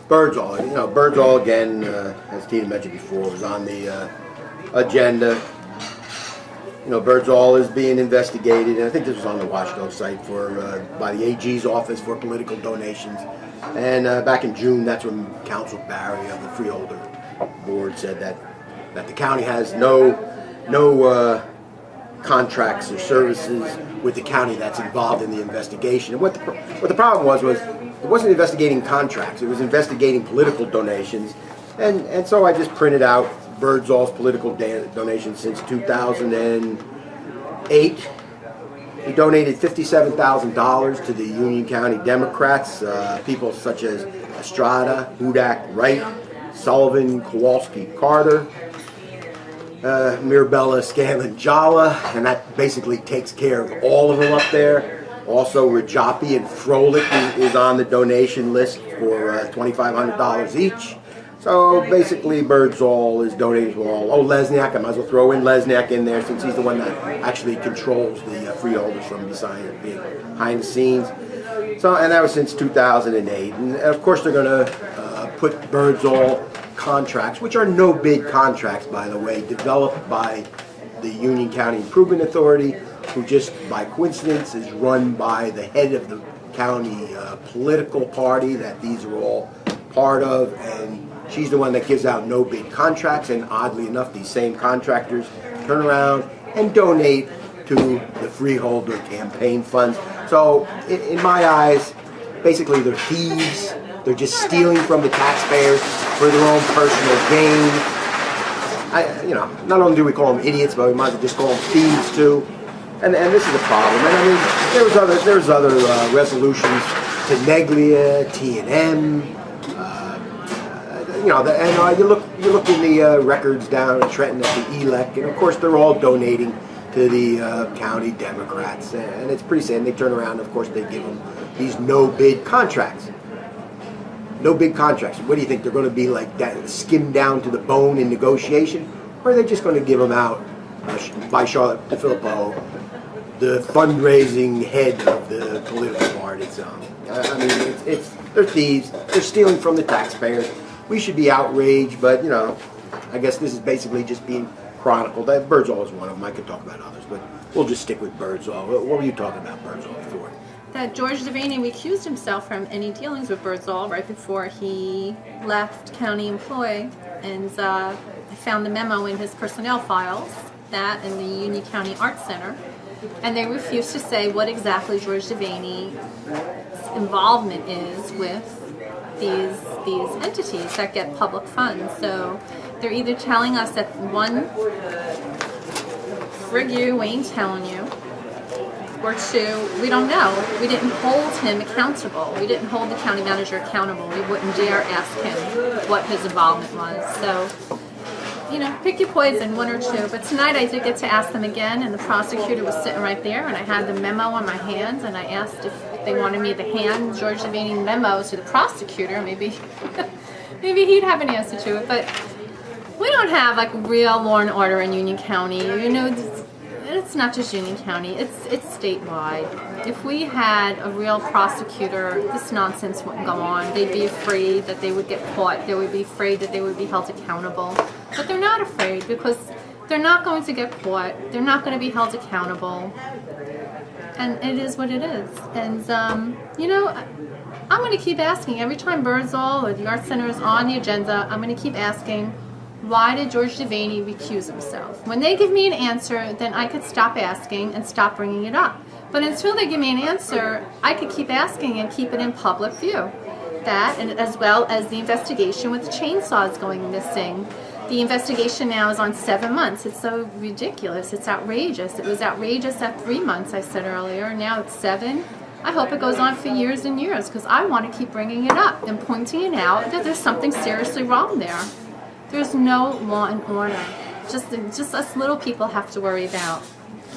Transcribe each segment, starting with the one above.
Birdsall, Birdsall again, as Tina mentioned before, was on the agenda. Birdsall is being investigated, and I think this was on the Watchdog site by the AG's office for political donations. And back in June, that's when Council Barry of the Freeholder Board said that the county has no contracts or services with the county that's involved in the investigation. And what the problem was it wasn't investigating contracts; it was investigating political donations. And so I just printed out Birdsall's political donations since 2008. He donated $57,000 to the Union County Democrats, people such as Estrada, Hudak, Wright, Sullivan, Kowalski, Carter, Mirabella, Scanlon, Jala, and that basically takes care of all of them up there. Also, Rajapi and Froelich is on the donation list for $2,500 each. So basically, Birdsall is donating to all. Oh, Lesniak, I might as well throw in Lesniak in there since he's the one that actually controls the freeholders from behind the scenes. So, and that was since 2008. And of course, they're going to put Birdsall contracts, which are no bid contracts, by the way, developed by the Union County Improvement Authority, who just by coincidence is run by the head of the county political party that these are all part of, and she's the one that gives out no bid contracts. And oddly enough, these same contractors turn around and donate to the freeholder campaign funds. So in my eyes, basically they're thieves. They're just stealing from the taxpayers for their own personal gain. Not only do we call them idiots, but we might as well just call them thieves too. And this is a problem. And I mean, there was other resolutions to Neglia, T&M. You look in the records down in Trenton at the ELEC, and of course they're all donating to the county Democrats, and it's pretty sad. They turn around, and of course they give them these no-bid contracts. No bid contracts. What do you think? They're going to be like that, skimmed down to the bone in negotiation, or are they just going to give them out by Charlotte DeFilippo, the fundraising head of the political party? So, I mean, they're thieves. They're stealing from the taxpayers. We should be outraged, but I guess this is basically just being chronicled. Birdsall is one of them. I could talk about others, but we'll just stick with Birdsall. What were you talking about Birdsall before? That George Devaney recused himself from any dealings with Birdsall right before he left county employ, and I found the memo in his personnel files, that in the Union County Arts Center, and they refused to say what exactly George Devaney's involvement is with these entities that get public funds. So they're either telling us that one, frig you, we ain't telling you, or two, we don't know. We didn't hold him accountable. We didn't hold the county manager accountable. We wouldn't dare ask him what his involvement was. So, pick your poison, one or two. But tonight I did get to ask them again, and the prosecutor was sitting right there, and I had the memo in my hands, and I asked if they wanted me to hand George Devaney memo to the prosecutor. Maybe he'd have an answer to it. But we don't have like real law and order in Union County. It's not just Union County, it's statewide. If we had a real prosecutor, this nonsense wouldn't go on. They'd be afraid that they would get caught. They would be afraid that they would be held accountable. But they're not afraid because they're not going to get caught. They're not going to be held accountable. And it is what it is. And, I'm going to keep asking. Every time Birdsall or the Art Center is on the agenda, I'm going to keep asking, why did George Devaney recuse himself? When they give me an answer, then I could stop asking and stop bringing it up. But until they give me an answer, I could keep asking and keep it in public view. That, and as well as the investigation with the chainsaws going missing. The investigation now is on 7 months. It's so ridiculous. It's outrageous. It was outrageous at 3 months, I said earlier. Now it's 7. I hope it goes on for years and years because I want to keep bringing it up and pointing it out that there's something seriously wrong there. There's no law and order. Just us little people have to worry about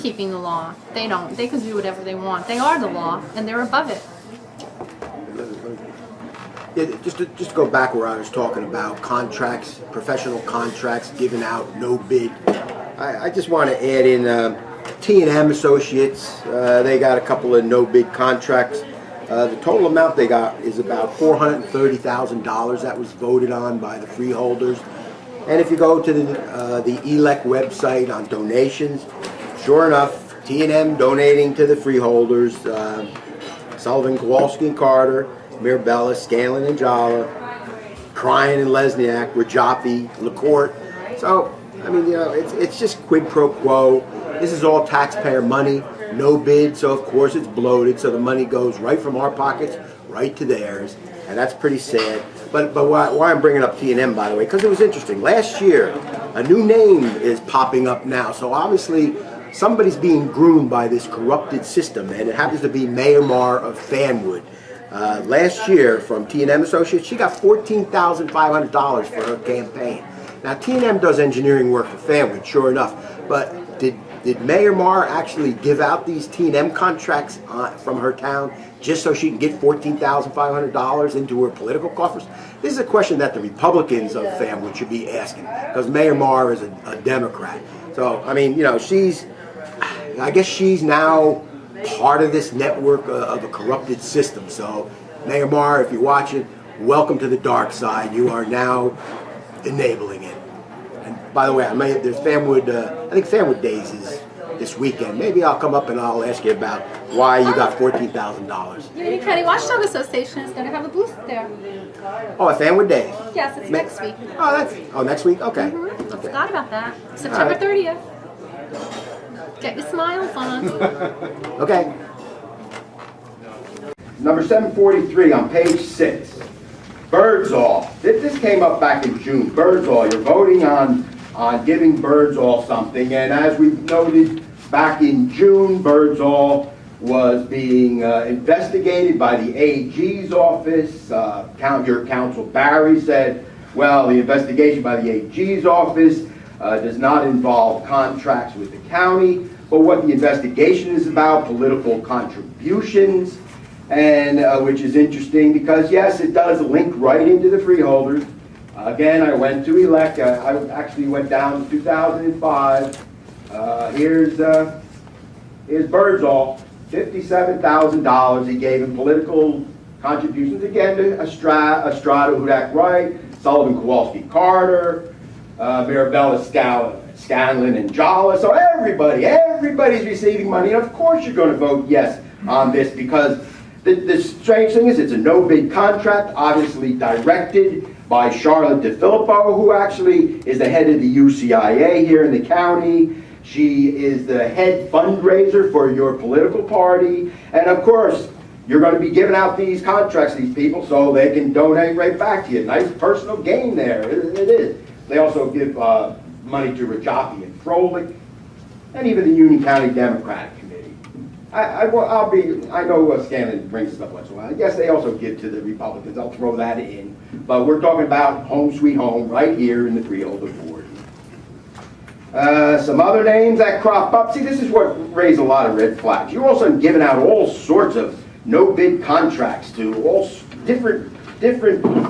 keeping the law. They don't. They can do whatever they want. They are the law, and they're above it. Yeah, just to go back where I was talking about contracts, professional contracts given out, no bid. I just want to add in T&M Associates. They got a couple of no bid contracts. The total amount they got is about $430,000 that was voted on by the freeholders. And if you go to the ELEC website on donations, sure enough, T&M donating to the freeholders, Sullivan, Kowalski and Carter, Mirabella, Scanlon and Jala, Cryan and Lesniak, Rajapi, LaCourte. So, I mean, you know, it's just quid pro quo. This is all taxpayer money, no bid, so of course it's bloated, so the money goes right from our pockets right to theirs, and that's pretty sad. But why I'm bringing up T&M, by the way, because it was interesting. Last year, a new name is popping up now, so obviously somebody's being groomed by this corrupted system, and it happens to be Mayor Marr of Fanwood. Last year, from T&M Associates, she got $14,500 for her campaign. Now, T&M does engineering work for Fanwood, sure enough, but did Mayor Marr actually give out these T&M contracts from her town just so she can get $14,500 into her political coffers? This is a question that the Republicans of Fanwood should be asking, because Mayor Marr is a Democrat. So, I mean, you know, I guess she's now part of this network of a corrupted system. So, Mayor Marr, if you're watching, welcome to the dark side. You are now enabling it. And by the way, there's Fanwood, I think Fanwood Days is this weekend. Maybe I'll come up and I'll ask you about why you got $14,000. Union County Watchdog Association is going to have a booth there. Oh, at Fanwood Days? Yes, it's next week. Oh, next week? Okay. Mm-hmm. Okay. Forgot about that. September 30th. Get your smiles on. Okay. Number 743 on page 6. Birdsall. This came up back in June. Birdsall. You're voting on giving Birdsall something. And as we noted back in June, Birdsall was being investigated by the AG's office. Your counsel Barry said, well, the investigation by the AG's office does not involve contracts with the county, but what the investigation is about, political contributions, and which is interesting because, yes, it does link right into the freeholders. Again, I went to elect. I actually went down to 2005. Here's Birdsall, $57,000 he gave in political contributions, again, to Estrada, Hudak Wright, Sullivan, Kowalski, Carter, Mirabella, Scanlon, and Jala. So everybody's receiving money, and of course you're going to vote yes on this because the strange thing is it's a no-bid contract, obviously directed by Charlotte DeFilippo, who actually is the head of the UCIA here in the county. She is the head fundraiser for your political party, and of course you're going to be giving out these contracts to these people so they can donate right back to you. Nice personal gain there. It is. They also give money to Rajapi and Froelich, and even the Union County Democratic Committee. I know Scanlon brings this up once in a while. I guess they also give to the Republicans. I'll throw that in. But we're talking about home sweet home right here in the freeholder board. Some other names that crop up. See, this is what raised a lot of red flags. You're also giving out all sorts of no-bid contracts to all different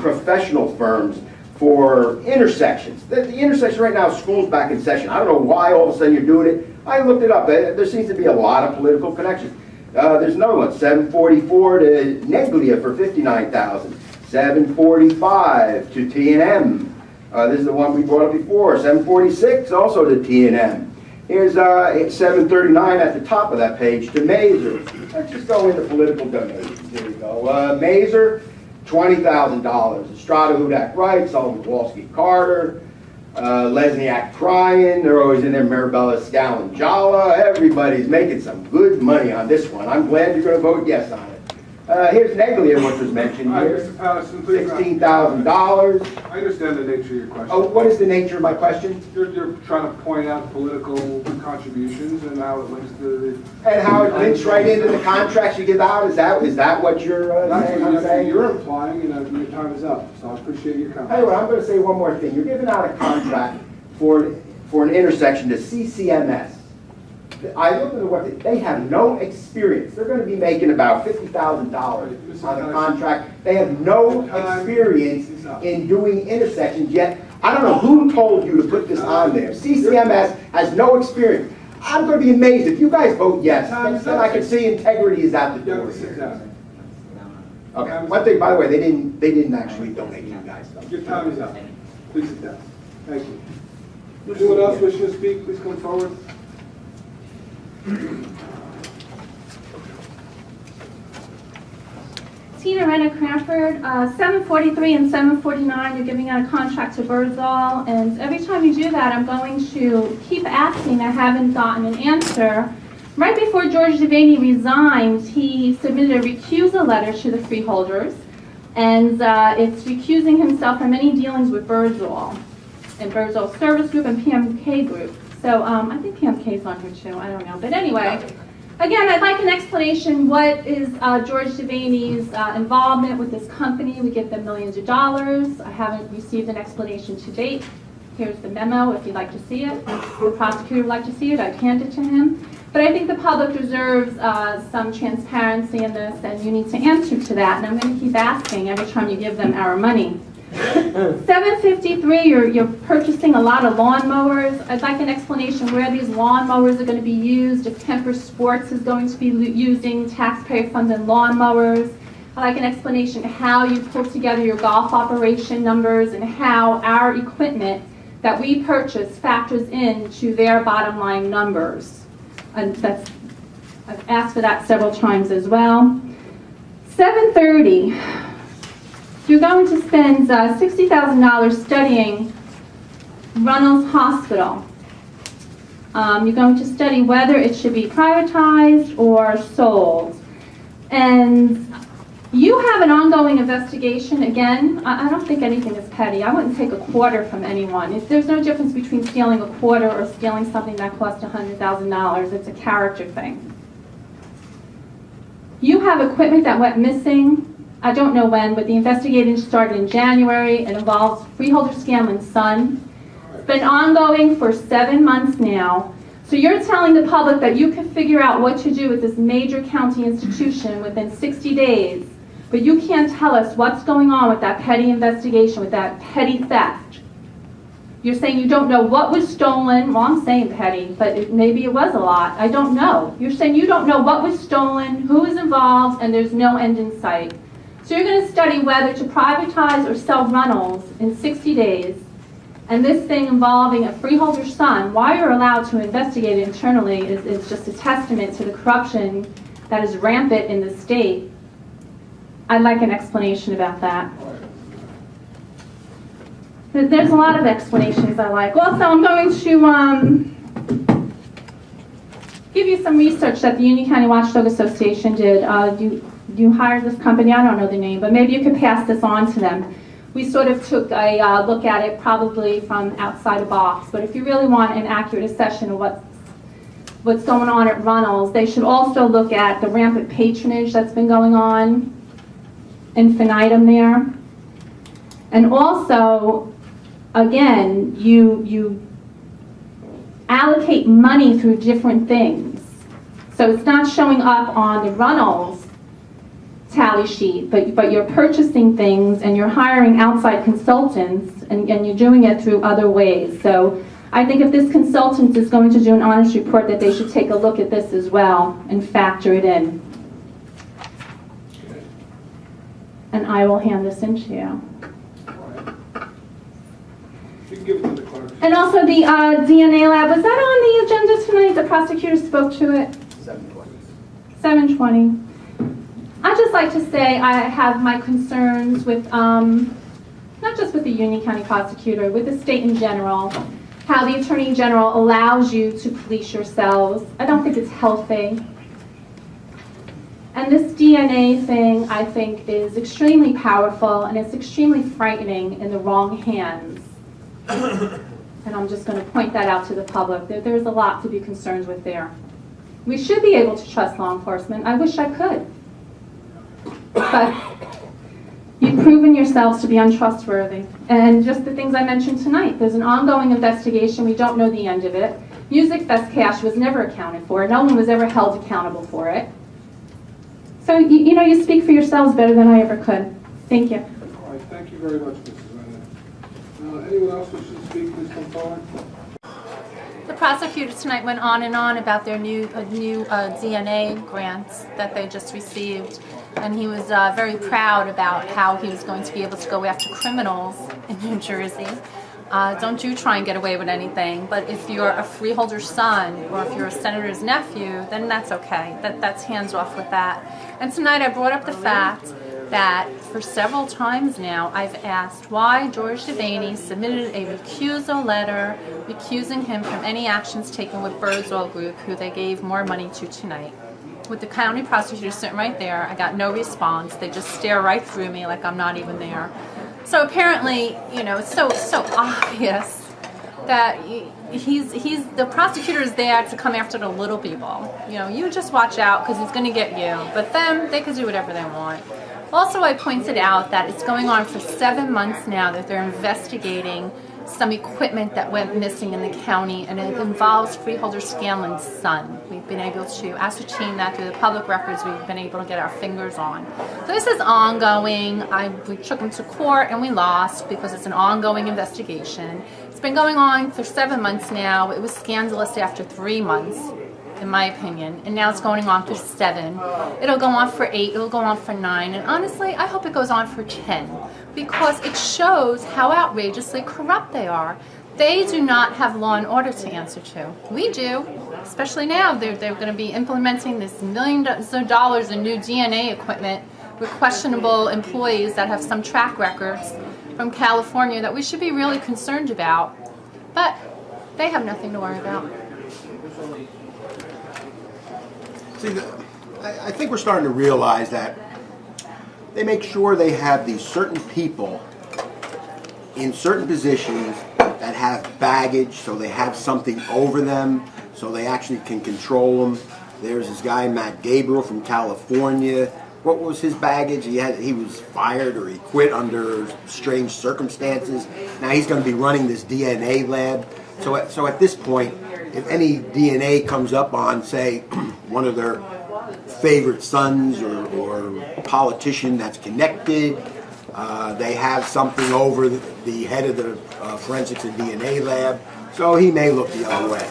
professional firms for intersections. The intersection right now, school's back in session. I don't know why all of a sudden you're doing it. I looked it up. There seems to be a lot of political connections. There's another one, 744 to Neglia for $59,000. 745 to T&M. This is the one we brought up before. 746 also to T&M. Here's 739 at the top of that page to Mazer. Let's just go into political donations. Here we go. Mazer, $20,000. Estrada, Hudak Wright, Sullivan, Kowalski, Carter, Lesniak, Cryan. They're always in there. Mirabella, Scanlon, Jala. Everybody's making some good money on this one. I'm glad you're going to vote yes on it. Here's Neglia, which was mentioned here. $16,000. I understand the nature of your question. Oh, what is the nature of my question? You're trying to point out political contributions and how it links to the... And how it links right into the contracts you give out? Is that what you're saying? You're implying, your time is up, so I appreciate your comment. Anyway, I'm going to say one more thing. You're giving out a contract for an intersection to CCMS. I looked at the website. They have no experience. They're going to be making about $50,000 on the contract. They have no experience in doing intersections yet. I don't know who told you to put this on there. CCMS has no experience. I'm going to be amazed if you guys vote yes. Then I can see integrity is out the door. Okay. One thing, by the way, they didn't actually donate to you guys, though. Your time is up. Please sit down. Thank you. Anyone else wishing to speak, please come forward. Tina Renner Cranford, 743 and 749, you're giving out a contract to Birdsall, and every time you do that, I'm going to keep asking. I haven't gotten an answer. Right before George Devaney resigned, he submitted a recusal letter to the freeholders, and it's recusing himself from any dealings with Birdsall, and Birdsall Service Group and PMK Group. So I think PMK's on here too, I don't know. But anyway, again, I'd like an explanation. What is George Devaney's involvement with this company? We give them millions of dollars. I haven't received an explanation to date. Here's the memo if you'd like to see it. If the prosecutor would like to see it, I'd hand it to him. But I think the public deserves some transparency in this, and you need to answer to that. And I'm going to keep asking every time you give them our money. 753, you're purchasing a lot of lawnmowers. I'd like an explanation where these lawnmowers are going to be used, if Kemper Sports is going to be using taxpayer-funded lawnmowers. I'd like an explanation how you pull together your golf operation numbers and how our equipment that we purchase factors into their bottom line numbers. And I've asked for that several times as well. 730. You're going to spend $60,000 studying Runnels Hospital. You're going to study whether it should be privatized or sold. And you have an ongoing investigation. Again, I don't think anything is petty. I wouldn't take a quarter from anyone. There's no difference between stealing a quarter or stealing something that cost $100,000. It's a character thing. You have equipment that went missing. I don't know when, but the investigation started in January. It involves freeholder Scanlon's son. It's been ongoing for 7 months now. So you're telling the public that you can figure out what to do with this major county institution within 60 days, but you can't tell us what's going on with that petty investigation, with that petty theft. You're saying you don't know what was stolen. Well, I'm saying petty, but maybe it was a lot. I don't know. You're saying you don't know what was stolen, who is involved, and there's no end in sight. So you're going to study whether to privatize or sell Runnels in 60 days. And this thing involving a freeholder's son, why you're allowed to investigate it internally is just a testament to the corruption that is rampant in the state. I'd like an explanation about that. There's a lot of explanations I like. Also, I'm going to give you some research that the Union County Watchdog Association did. You hired this company, I don't know the name, but maybe you could pass this on to them. We sort of took a look at it probably from outside the box, but if you really want an accurate assessment of what's going on at Runnels, they should also look at the rampant patronage that's been going on, infinitum there. And also, again, you allocate money through different things. So it's not showing up on the Runnels tally sheet, but you're purchasing things and you're hiring outside consultants and you're doing it through other ways. So I think if this consultant is going to do an honest report, that they should take a look at this as well and factor it in. And I will hand this in to you. You can give it to the clerk. And also the DNA lab, was that on the agenda tonight? The prosecutor spoke to it? 720. 720. I'd just like to say I have my concerns with, not just with the Union County prosecutor, with the state in general, how the Attorney General allows you to police yourselves. I don't think it's healthy. And this DNA thing, I think, is extremely powerful and it's extremely frightening in the wrong hands. And I'm just going to point that out to the public. There's a lot to be concerned with there. We should be able to trust law enforcement. I wish I could. But you've proven yourselves to be untrustworthy. And just the things I mentioned tonight. There's an ongoing investigation. We don't know the end of it. Music Fest cash was never accounted for. No one was ever held accountable for it. So, you know, you speak for yourselves better than I ever could. Thank you. All right, thank you very much, Mrs. Renner. Anyone else wishing to speak, please come forward. The prosecutor tonight went on and on about their new DNA grants that they just received. and he was very proud about how he was going to be able to go after criminals in New Jersey. Don't you try and get away with anything, but if you're a freeholder's son or if you're a senator's nephew, then that's okay. That's hands off with that. And tonight I brought up the fact that for several times now I've asked why George Devaney submitted a recusal letter recusing him from any actions taken with Birdsall Group, who they gave more money to tonight. With the county prosecutor sitting right there, I got no response. They just stare right through me like I'm not even there. So apparently, it's so obvious that the prosecutor is there to come after the little people. You just watch out because he's going to get you. But them, they can do whatever they want. Also, I pointed out that it's going on for 7 months now that they're investigating some equipment that went missing in the county, and it involves freeholder Scanlon's son. We've been able to ascertain that through the public records we've been able to get our fingers on. So this is ongoing. We took him to court and we lost because it's an ongoing investigation. It's been going on for 7 months now. It was scandalous after 3 months, in my opinion, and now it's going on for 7. It'll go on for 8, it'll go on for 9, and honestly, I hope it goes on for 10, because it shows how outrageously corrupt they are. They do not have law and order to answer to. We do, especially now. They're going to be implementing this millions of dollars in new DNA equipment with questionable employees that have some track records from California that we should be really concerned about, but they have nothing to worry about. See, I think we're starting to realize that they make sure they have these certain people in certain positions that have baggage, so they have something over them, so they actually can control them. There's this guy, Matt Gabriel from California. What was his baggage? He was fired or he quit under strange circumstances. Now he's going to be running this DNA lab. So at this point, if any DNA comes up on, say, one of their favorite sons or politician that's connected, they have something over the head of the forensics and DNA lab, so he may look the other way.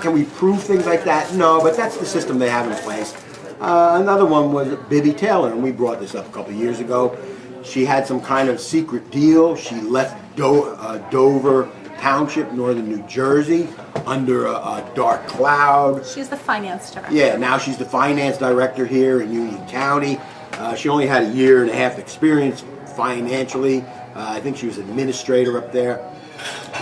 Can we prove things like that? No, but that's the system they have in place. Another one was Bibby Taylor, and we brought this up a couple of years ago. She had some kind of secret deal. She left Dover Township, northern New Jersey, under a dark cloud. She's the finance director. Yeah, now she's the finance director here in Union County. She only had a year and a half experience financially. I think she was administrator up there,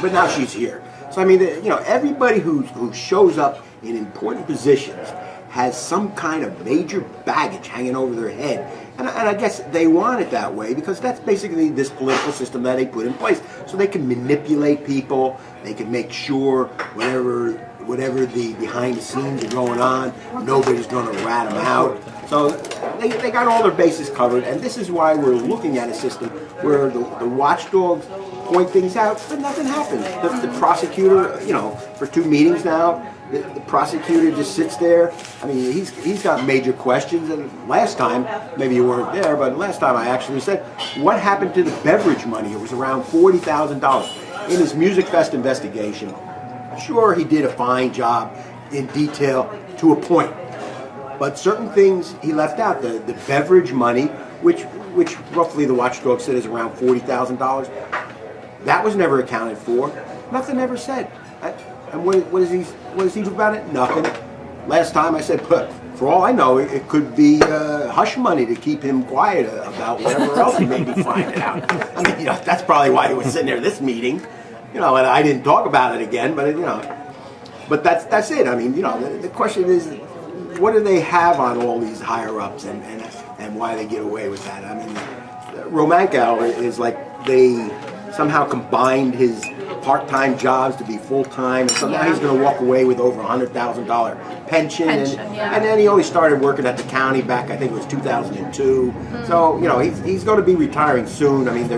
but now she's here. So I mean, everybody who shows up in important positions has some kind of major baggage hanging over their head. And I guess they want it that way because that's basically this political system that they put in place. So they can manipulate people, they can make sure whatever the behind the scenes are going on, nobody's going to rat them out. So they got all their bases covered, and this is why we're looking at a system where the watchdogs point things out, but nothing happens. The prosecutor, for 2 meetings now, the prosecutor just sits there. I mean, he's got major questions. And last time, maybe you weren't there, but last time I actually said, what happened to the beverage money? It was around $40,000 in his Music Fest investigation. Sure, he did a fine job in detail to a point, but certain things he left out. The beverage money, which roughly the watchdog said is around $40,000, that was never accounted for. Nothing ever said. And what does he do about it? Nothing. Last time I said, for all I know, it could be hush money to keep him quiet about whatever else he may be finding out. I mean, that's probably why he was sitting there this meeting. And I didn't talk about it again, but that's it. I mean, the question is, what do they have on all these higher ups, and why they get away with that? I mean, Romanko is like they somehow combined his part-time jobs to be full-time, and so now he's going to walk away with over $100,000 pension, and then he only started working at the county back, I think it was 2002. Mm-hmm. So he's going to be retiring soon. I mean,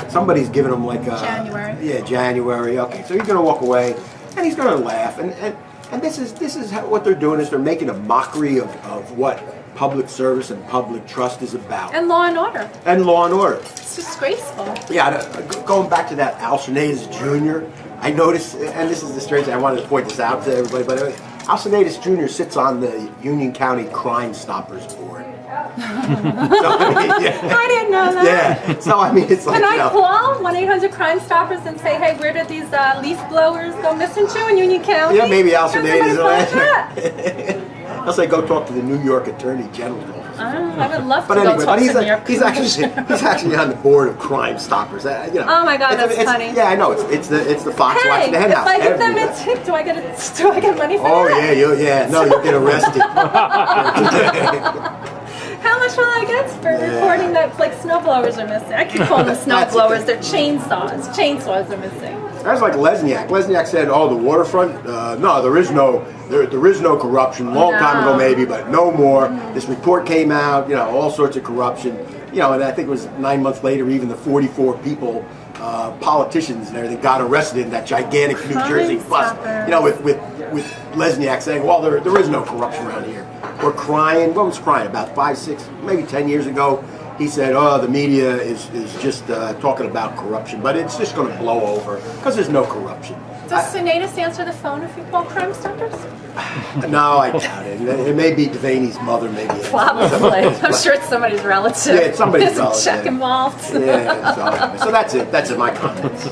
somebody's giving him like January. Yeah, January. Okay, so he's going to walk away, and he's going to laugh, and this is what they're doing is they're making a mockery of what public service and public trust is about. And law and order. And law and order. It's disgraceful. Yeah, going back to that Al Shanez Jr., I noticed, and this is the strange thing, I wanted to point this out to everybody, but Alcidatis Jr. sits on the Union County Crime Stoppers Board. So, I mean, I didn't know that. yeah. So I mean, it's like, Can you I know, call 1-800-CRIME-STOPPERS and say, hey, where did these leaf blowers go missing to in Union County? yeah, maybe Can somebody Alcidatis will find answer. that? I'll say go talk to the New York Attorney General's office. I would love to But go anyway, talk but he's, to New York. he's actually on the board of Crime Stoppers. You know, Oh my God, that's funny. Yeah, I know. It's the Fox Hey, watching the hen if house. I give them every a day. tip, do I get money for Oh that? yeah, no, you'll get arrested. How much will I get for reporting that like snow blowers are missing? I could call them snow That's the blowers. thing. They're chainsaws. Chainsaws are missing. That's like Lesniak. Lesniak said, "Oh, the waterfront. No, there is no corruption. Long time ago, No. maybe, but no more. This report came out. You know, all sorts of corruption. You know, and I think it was 9 months later, even the 44 people, politicians and everything, got arrested in that gigantic New Jersey bus. Stoppers. You know, with Lesniak saying, "Well, there is no corruption around here." Or crying. What was crying? About 5, 6, maybe 10 years ago. He said, "Oh, the media is just talking about corruption, but it's just going to blow over because there's no corruption." Does Senatus answer the phone if you call Crime Stoppers? No, I doubt it. It may be Devaney's mother, maybe. Probably. I'm sure it's somebody's relative. Yeah, it's somebody's There's a check relative. involved. Yeah, so that's it. That's it, my comments.